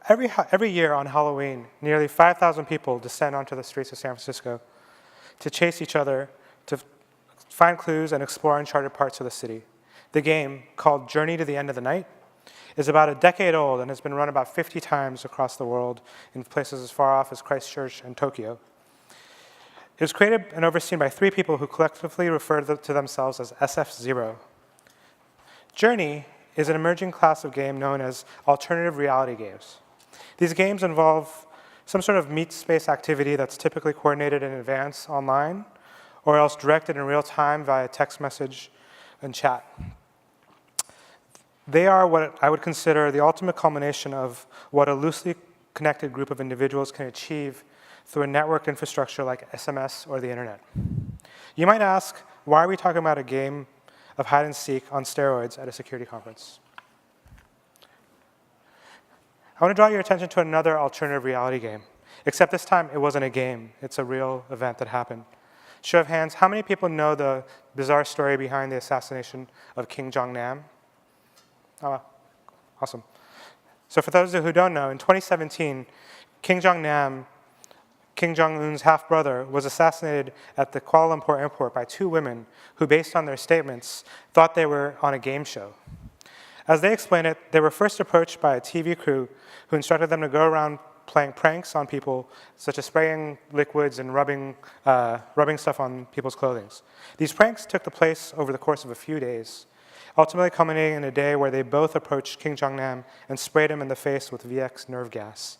Every year on Halloween, nearly 5,000 people descend onto the streets of San Francisco to chase each other, to find clues and explore uncharted parts of the city. The game, called Journey to the End of the Night, is about a decade old and has been run about 50 times across the world in places as far off as Christchurch and Tokyo. It was created and overseen by 3 people who collectively refer to themselves as SF0. Journey is an emerging class of game known as alternative reality games. These games involve some sort of meat space activity that's typically coordinated in advance online, or else directed in real time via text message and chat. They are what I would consider the ultimate culmination of what a loosely connected group of individuals can achieve through a network infrastructure like SMS or the internet. You might ask, why are we talking about a game of hide and seek on steroids at a security conference? I want to draw your attention to another alternative reality game, except this time it wasn't a game, it's a real event that happened. Show of hands, how many people know the bizarre story behind the assassination of Kim Jong-nam? Oh, awesome. So for those who don't know, in 2017, Kim Jong-nam, Kim Jong-un's half-brother, was assassinated at the Kuala Lumpur airport by 2 women who, based on their statements, thought they were on a game show. As they explained it, they were first approached by a TV crew who instructed them to go around playing pranks on people, such as spraying liquids and rubbing stuff on people's clothing. These pranks took place over the course of a few days, ultimately culminating in a day where they both approached Kim Jong-nam and sprayed him in the face with VX nerve gas.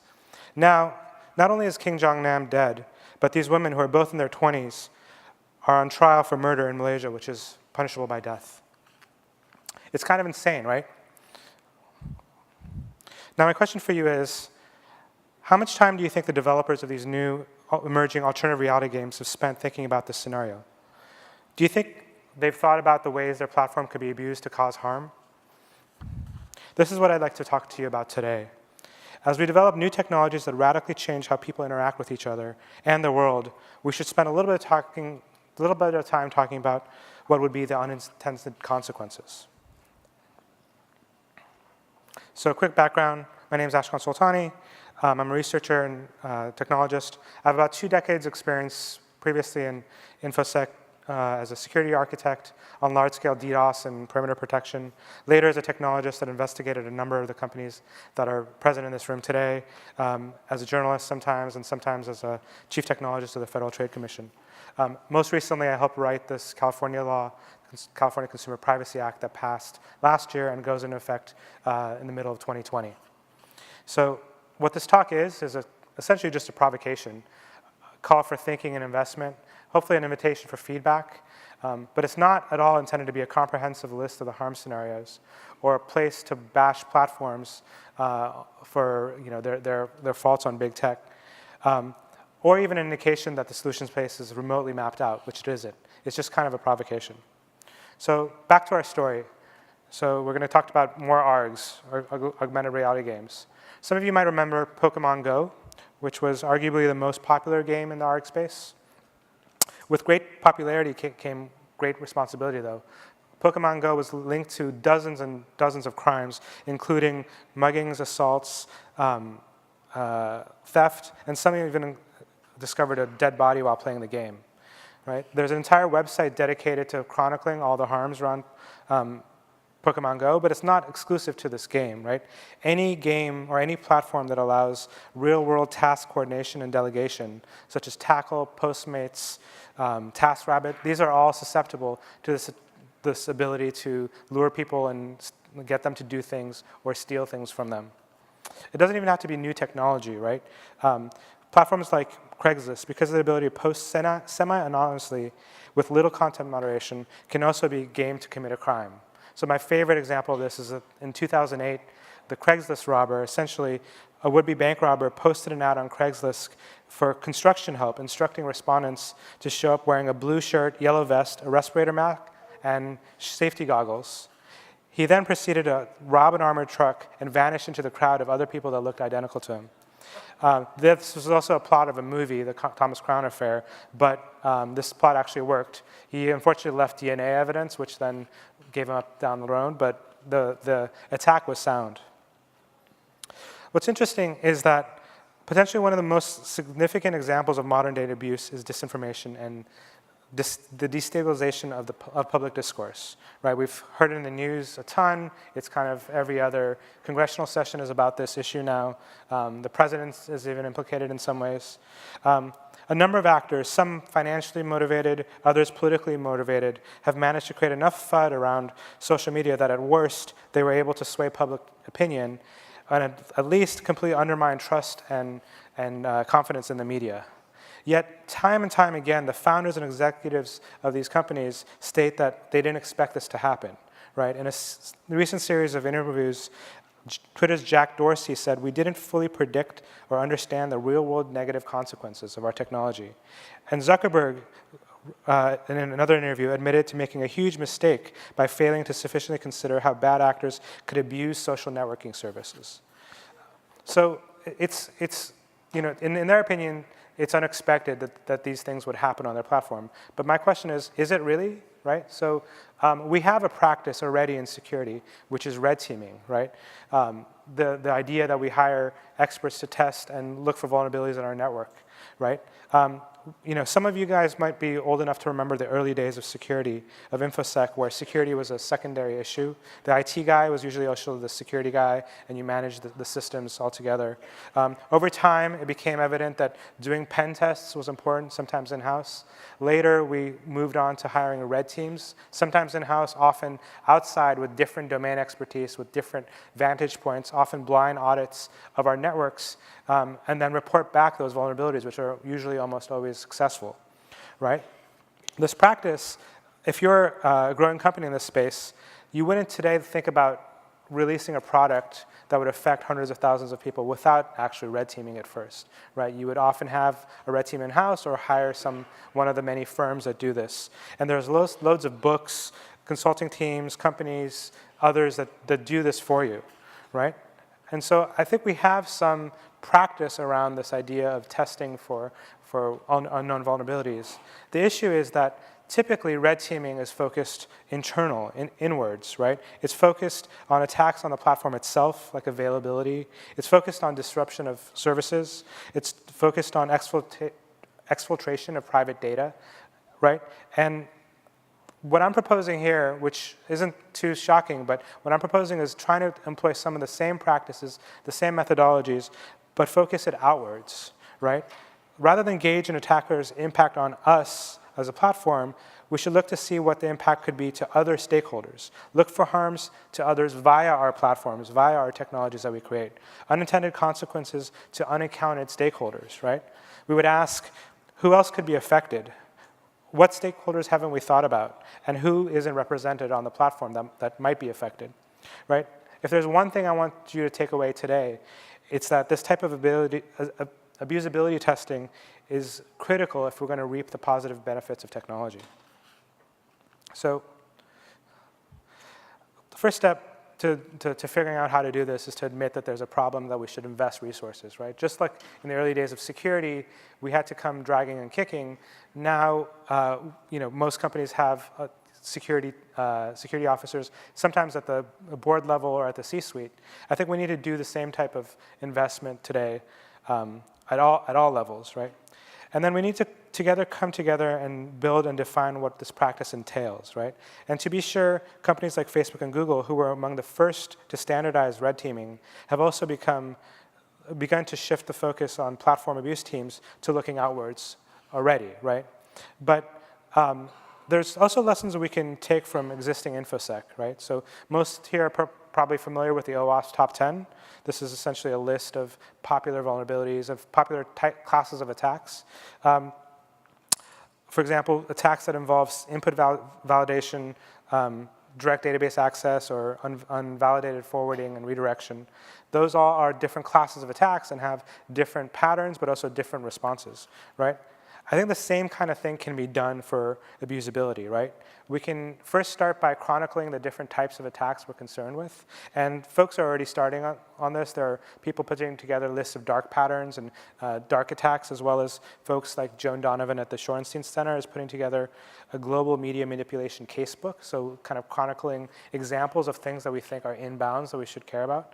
Now, not only is Kim Jong-nam dead, but these women, who are both in their 20s, are on trial for murder in Malaysia, which is punishable by death. It's kind of insane, right? Now, my question for you is, how much time do you think the developers of these new emerging alternative reality games have spent thinking about this scenario? Do you think they've thought about the ways their platform could be abused to cause harm? This is what I'd like to talk to you about today. As we develop new technologies that radically change how people interact with each other and the world, we should spend a little bit of time talking about what would be the unintended consequences. So a quick background, my name is Ashkan Soltani. I'm a researcher and technologist. I have about 2 decades experience previously in InfoSec as a security architect on large-scale DDoS and perimeter protection. Later as a technologist that investigated a number of the companies that are present in this room today, as a journalist sometimes, and sometimes as a chief technologist of the Federal Trade Commission. Most recently, I helped write this California law, California Consumer Privacy Act, that passed last year and goes into effect in the middle of 2020. So what this talk is essentially just a provocation, a call for thinking and investment, hopefully an invitation for feedback, but it's not at all intended to be a comprehensive list of the harm scenarios or a place to bash platforms for their faults on big tech, or even an indication that the solution space is remotely mapped out, which it isn't. It's just kind of a provocation. So back to our story. So we're going to talk about more ARGs, or augmented reality games. Some of you might remember Pokemon Go, which was arguably the most popular game in the ARG space. With great popularity came great responsibility, though. Pokemon Go was linked to dozens and dozens of crimes, including muggings, assaults, theft, and some even discovered a dead body while playing the game. Right? There's an entire website dedicated to chronicling all the harms around Pokemon Go, but it's not exclusive to this game, right? Any game or any platform that allows real-world task coordination and delegation, such as Tackle, Postmates, TaskRabbit, these are all susceptible to this ability to lure people and get them to do things or steal things from them. It doesn't even have to be new technology, right? Platforms like Craigslist, because of the ability to post semi-anonymously with little content moderation, can also be gamed to commit a crime. So my favorite example of this is that in 2008, the Craigslist robber, essentially a would-be bank robber, posted an ad on Craigslist for construction help, instructing respondents to show up wearing a blue shirt, yellow vest, a respirator mask, and safety goggles. He then proceeded to rob an armored truck and vanish into the crowd of other people that looked identical to him. This was also a plot of a movie, the Thomas Crown Affair, but this plot actually worked. He unfortunately left DNA evidence, which then gave him up down the road, but the attack was sound. What's interesting is that potentially one of the most significant examples of modern data abuse is disinformation and the destabilization of public discourse, right? We've heard it in the news a ton. It's kind of every other congressional session is about this issue now. The president is even implicated in some ways. A number of actors, some financially motivated, others politically motivated, have managed to create enough FUD around social media that at worst, they were able to sway public opinion and at least completely undermine trust and confidence in the media. Yet, time and time again, the founders and executives of these companies state that they didn't expect this to happen, right? In a recent series of interviews, Twitter's Jack Dorsey said, "We didn't fully predict or understand the real-world negative consequences of our technology." And Zuckerberg, in another interview, admitted to making a huge mistake by failing to sufficiently consider how bad actors could abuse social networking services. So it's in their opinion, it's unexpected that these things would happen on their platform. But my question is it really, right? So we have a practice already in security, which is red teaming, right? The idea that we hire experts to test and look for vulnerabilities in our network, right? Some of you guys might be old enough to remember the early days of security, of InfoSec, where security was a secondary issue. The IT guy was usually also the security guy, and you managed the systems altogether. Over time, it became evident that doing pen tests was important, sometimes in-house. Later, we moved on to hiring red teams, sometimes in-house, often outside with different domain expertise, with different vantage points, often blind audits of our networks, and then report back those vulnerabilities, which are usually almost always successful, right? This practice, if you're a growing company in this space, you wouldn't today think about releasing a product that would affect hundreds of thousands of people without actually red teaming it first, right? You would often have a red team in-house or hire one of the many firms that do this. And there's loads of books, consulting teams, companies, others that do this for you, right? And so I think we have some practice around this idea of testing for unknown vulnerabilities. The issue is that typically red teaming is focused inwards, right? It's focused on attacks on the platform itself, like availability. It's focused on disruption of services. It's focused on exfiltration of private data, right? And what I'm proposing here, which isn't too shocking, but what I'm proposing is trying to employ some of the same practices, the same methodologies, but focus it outwards, right? Rather than gauge an attacker's impact on us as a platform, we should look to see what the impact could be to other stakeholders. Look for harms to others via our platforms, via our technologies that we create. Unintended consequences to unaccounted stakeholders, right? We would ask, who else could be affected? What stakeholders haven't we thought about? And who isn't represented on the platform that might be affected, right? If there's one thing I want you to take away today, it's that this type of abusability testing is critical if we're going to reap the positive benefits of technology. So the first step to figuring out how to do this is to admit that there's a problem that we should invest resources, right? Just like in the early days of security, we had to come dragging and kicking. Now, most companies have security officers, sometimes at the board level or at the C-suite. I think we need to do the same type of investment today at all levels, right? And then we need to come together and build and define what this practice entails, right? And to be sure, companies like Facebook and Google, who were among the first to standardize red teaming, have also begun to shift the focus on platform abuse teams to looking outwards already, right? But there's also lessons that we can take from existing InfoSec, right? So most here are probably familiar with the OWASP Top 10. This is essentially a list of popular vulnerabilities, of popular classes of attacks. For example, attacks that involve input validation, direct database access, or unvalidated forwarding and redirection. Those all are different classes of attacks and have different patterns, but also different responses, right? I think the same kind of thing can be done for abusability, right? We can first start by chronicling the different types of attacks we're concerned with. And folks are already starting on this. There are people putting together lists of dark patterns and dark attacks, as well as folks like Joan Donovan at the Shorenstein Center is putting together a global media manipulation casebook, so kind of chronicling examples of things that we think are inbounds that we should care about.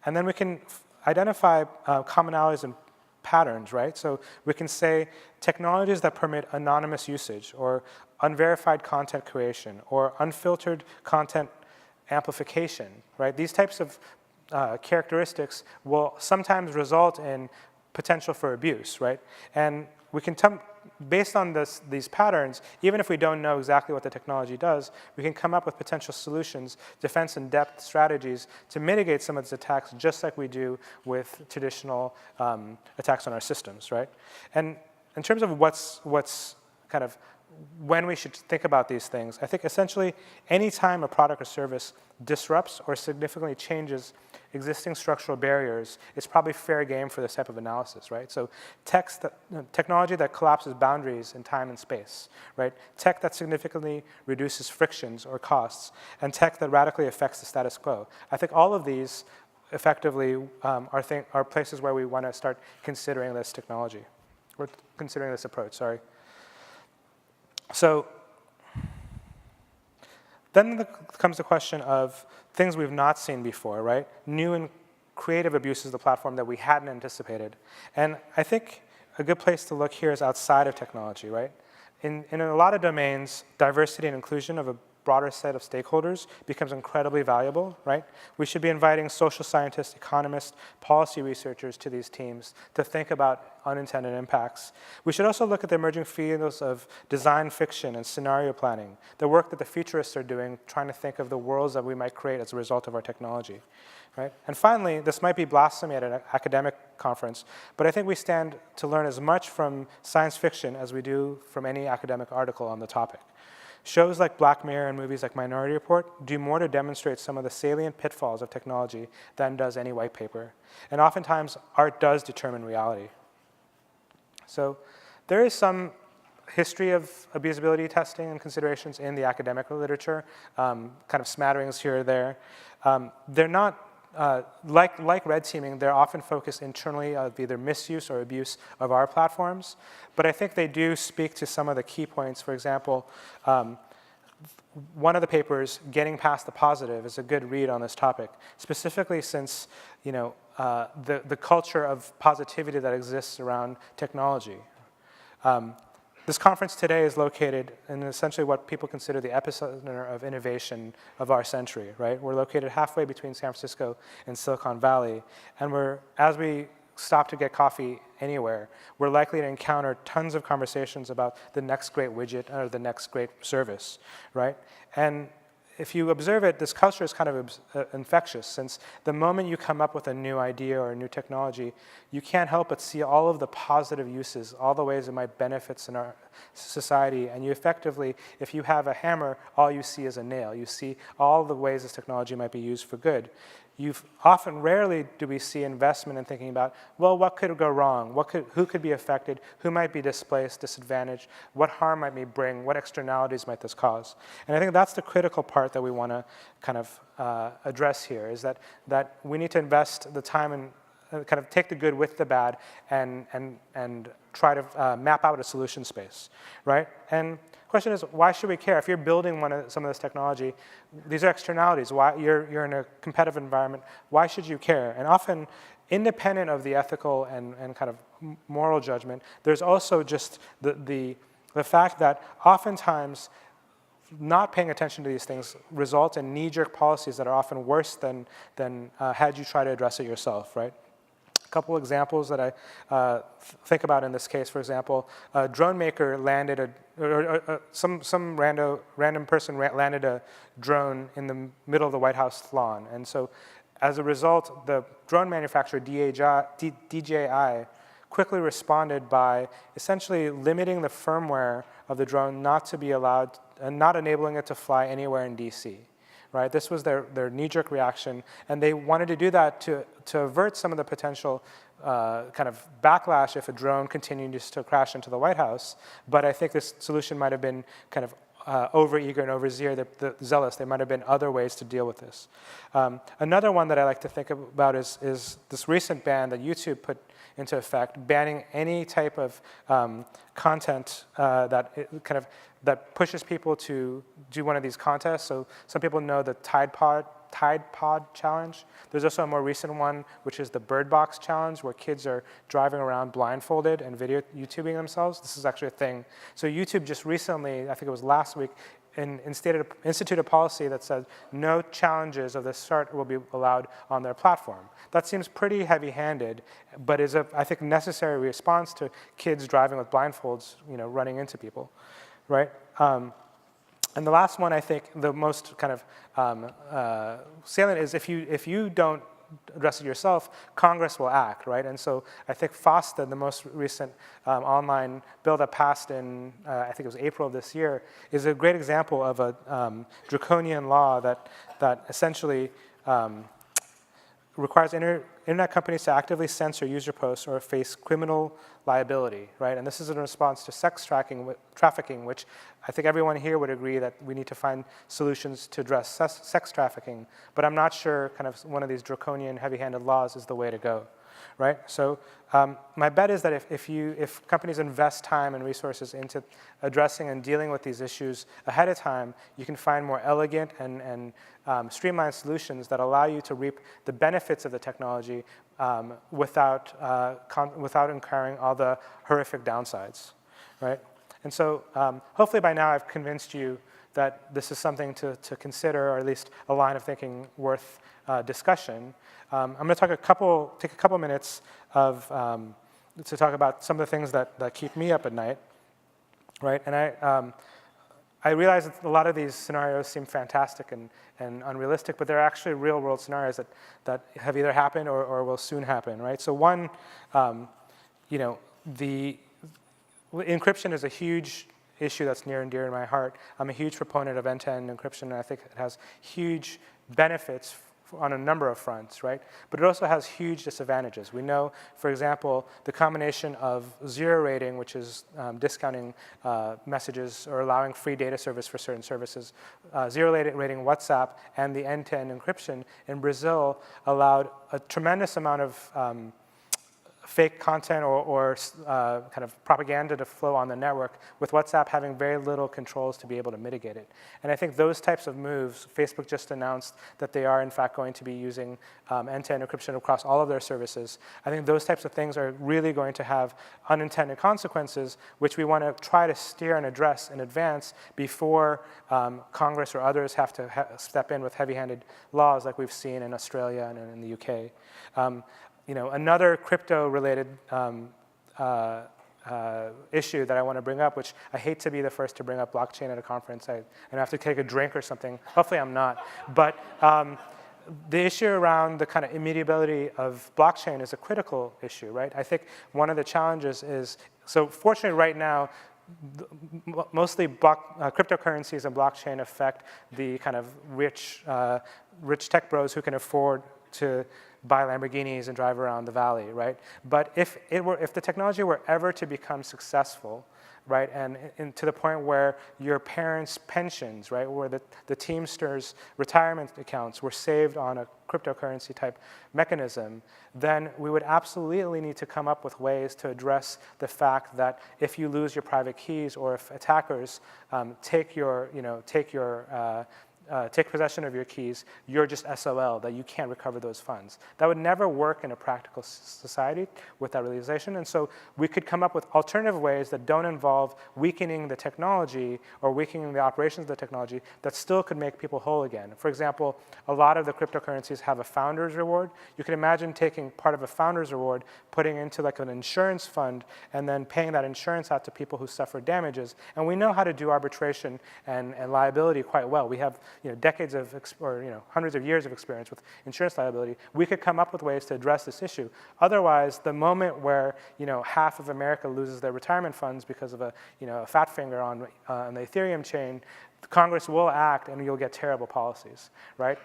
And then we can identify commonalities and patterns, right? So we can say technologies that permit anonymous usage or unverified content creation or unfiltered content amplification, right? These types of characteristics will sometimes result in potential for abuse, right? And we can, based on these patterns, even if we don't know exactly what the technology does, we can come up with potential solutions, defense in depth strategies to mitigate some of these attacks, just like we do with traditional attacks on our systems, right? And in terms of what's kind of when we should think about these things, I think essentially any time a product or service disrupts or significantly changes existing structural barriers, it's probably fair game for this type of analysis, right? So technology that collapses boundaries in time and space, right? Tech that significantly reduces frictions or costs, and tech that radically affects the status quo. I think all of these effectively are places where we want to start considering this technology, or considering this approach, sorry. So then comes the question of things we've not seen before, right? New and creative abuses of the platform that we hadn't anticipated. And I think a good place to look here is outside of technology, right? In a lot of domains, diversity and inclusion of a broader set of stakeholders becomes incredibly valuable, right? We should be inviting social scientists, economists, policy researchers to these teams to think about unintended impacts. We should also look at the emerging fields of design fiction and scenario planning, the work that the futurists are doing, trying to think of the worlds that we might create as a result of our technology, right? And finally, this might be blasphemy at an academic conference, but I think we stand to learn as much from science fiction as we do from any academic article on the topic. Shows like Black Mirror and movies like Minority Report do more to demonstrate some of the salient pitfalls of technology than does any white paper. And oftentimes, art does determine reality. So there is some history of abusability testing and considerations in the academic literature, kind of smatterings here or there. They're not, like red teaming, they're often focused internally of either misuse or abuse of our platforms. But I think they do speak to some of the key points. For example, one of the papers, Getting Past the Positive, is a good read on this topic, specifically since the culture of positivity that exists around technology. This conference today is located in essentially what people consider the epicenter of innovation of our century, right? We're located halfway between San Francisco and Silicon Valley, and as we stop to get coffee anywhere, we're likely to encounter tons of conversations about the next great widget or the next great service, right? And if you observe it, this culture is kind of infectious, since the moment you come up with a new idea or a new technology, you can't help but see all of the positive uses, all the ways it might benefit in our society, and you effectively, if you have a hammer, all you see is a nail. You see all the ways this technology might be used for good. Rarely do we see investment in thinking about, well, what could go wrong? Who could be affected? Who might be displaced, disadvantaged? What harm might it bring? What externalities might this cause? And I think that's the critical part that we want to kind of address here, is that we need to invest the time and kind of take the good with the bad and try to map out a solution space, right? And the question is, why should we care? If you're building some of this technology, these are externalities. Why you're in a competitive environment, why should you care? And often, independent of the ethical and kind of moral judgment, there's also just the fact that oftentimes not paying attention to these things results in knee-jerk policies that are often worse than had you try to address it yourself, right? Couple examples that I think about in this case. For example, a drone maker landed some random person landed a drone in the middle of the White House lawn, and so as a result, the drone manufacturer DJI quickly responded by essentially limiting the firmware of the drone not to be allowed and not enabling it to fly anywhere in DC. Right? This was their knee-jerk reaction, and they wanted to do that to avert some of the potential kind of backlash if a drone continues to crash into the White House. But I think this solution might have been kind of over-eager and zealous. There might have been other ways to deal with this. Another one that I like to think about is this recent ban that YouTube put into effect, banning any type of content that pushes people to do one of these contests. So some people know the Tide Pod Tide Pod challenge. There's also a more recent one, which is the Bird Box challenge, where kids are driving around blindfolded and video YouTubing themselves. This is actually a thing. So YouTube just recently, I think it was last week, instituted a policy that said no challenges of this sort will be allowed on their platform. That seems pretty heavy-handed, but is a, I think, necessary response to kids driving with blindfolds, running into people, right? And the last one, I think, the most kind of salient is if you don't address it yourself, Congress will act, right? And so I think FOSTA, the most recent online bill that passed in, I think it was April of this year, is a great example of a draconian law that essentially requires internet companies to actively censor user posts or face criminal liability, right? And this is in response to sex trafficking, which I think everyone here would agree that we need to find solutions to address sex trafficking, but I'm not sure kind of one of these draconian, heavy-handed laws is the way to go, right? So my bet is that if companies invest time and resources into addressing and dealing with these issues ahead of time, you can find more elegant and streamlined solutions that allow you to reap the benefits of the technology without incurring all the horrific downsides, right? And so hopefully by now I've convinced you that this is something to consider, or at least a line of thinking worth discussion. I'm going to take a couple minutes to talk about some of the things that keep me up at night, right? And I realize that a lot of these scenarios seem fantastic and unrealistic, but they're actually real-world scenarios that have either happened or will soon happen, right? So one, the encryption is a huge issue that's near and dear to my heart. I'm a huge proponent of end-to-end encryption, and I think it has huge benefits on a number of fronts, right? But it also has huge disadvantages. We know, for example, the combination of zero rating, which is discounting messages or allowing free data service for certain services, zero rating WhatsApp, and the end-to-end encryption in Brazil allowed a tremendous amount of fake content or kind of propaganda to flow on the network, with WhatsApp having very little controls to be able to mitigate it. And I think those types of moves, Facebook just announced that they are in fact going to be using end-to-end encryption across all of their services. I think those types of things are really going to have unintended consequences, which we want to try to steer and address in advance before Congress or others have to step in with heavy-handed laws like we've seen in Australia and in the UK. Another crypto-related issue that I want to bring up, which I hate to be the first to bring up blockchain at a conference. I have to take a drink or something. Hopefully I'm not. But the issue around the kind of immutability of blockchain is a critical issue, right? I think one of the challenges is, so fortunately right now, mostly cryptocurrencies and blockchain affect the kind of rich tech bros who can afford to buy Lamborghinis and drive around the valley, right? But if the technology were ever to become successful, right, and to the point where your parents' pensions, right, where the Teamsters' retirement accounts were saved on a cryptocurrency type mechanism, then we would absolutely need to come up with ways to address the fact that if you lose your private keys or if attackers take possession of your keys, you're just SOL, that you can't recover those funds. That would never work in a practical society with that realization. And so we could come up with alternative ways that don't involve weakening the technology or weakening the operations of the technology that still could make people whole again. For example, a lot of the cryptocurrencies have a founder's reward. You can imagine taking part of a founder's reward, putting into like an insurance fund, and then paying that insurance out to people who suffer damages. And we know how to do arbitration and liability quite well. We have decades of, hundreds of years of experience with insurance liability. We could come up with ways to address this issue. Otherwise, the moment where half of America loses their retirement funds because of a fat finger on the Ethereum chain, Congress will act, and you'll get terrible policies, right?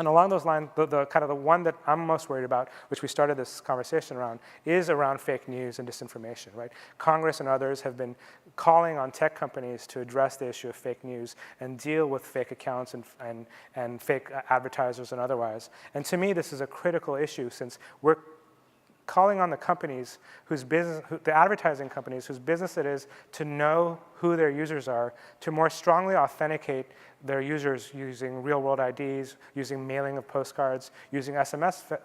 And along those lines, the one that I'm most worried about, which we started this conversation around, is around fake news and disinformation, right? Congress and others have been calling on tech companies to address the issue of fake news and deal with fake accounts and fake advertisers and otherwise. And to me, this is a critical issue, since we're calling on the companies the advertising companies whose business it is to know who their users are, to more strongly authenticate their users using real-world IDs, using mailing of postcards, using SMS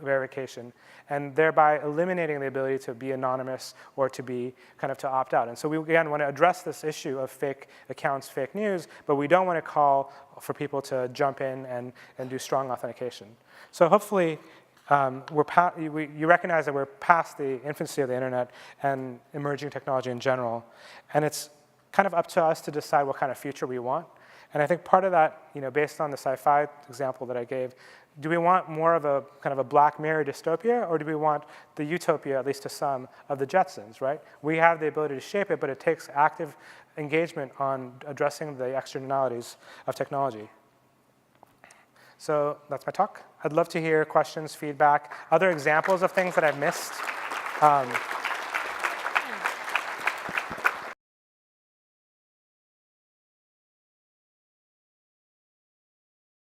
verification, and thereby eliminating the ability to be anonymous or to be to opt out. And so we, again, want to address this issue of fake accounts, fake news, but we don't want to call for people to jump in and do strong authentication. So hopefully, you recognize that we're past the infancy of the internet and emerging technology in general, and it's kind of up to us to decide what kind of future we want. And I think part of that, based on the sci-fi example that I gave, do we want more of a kind of a Black Mirror dystopia, or do we want the utopia, at least to some, of the Jetsons, right? We have the ability to shape it, but it takes active engagement on addressing the externalities of technology. So that's my talk. I'd love to hear questions, feedback, other examples of things that I've missed.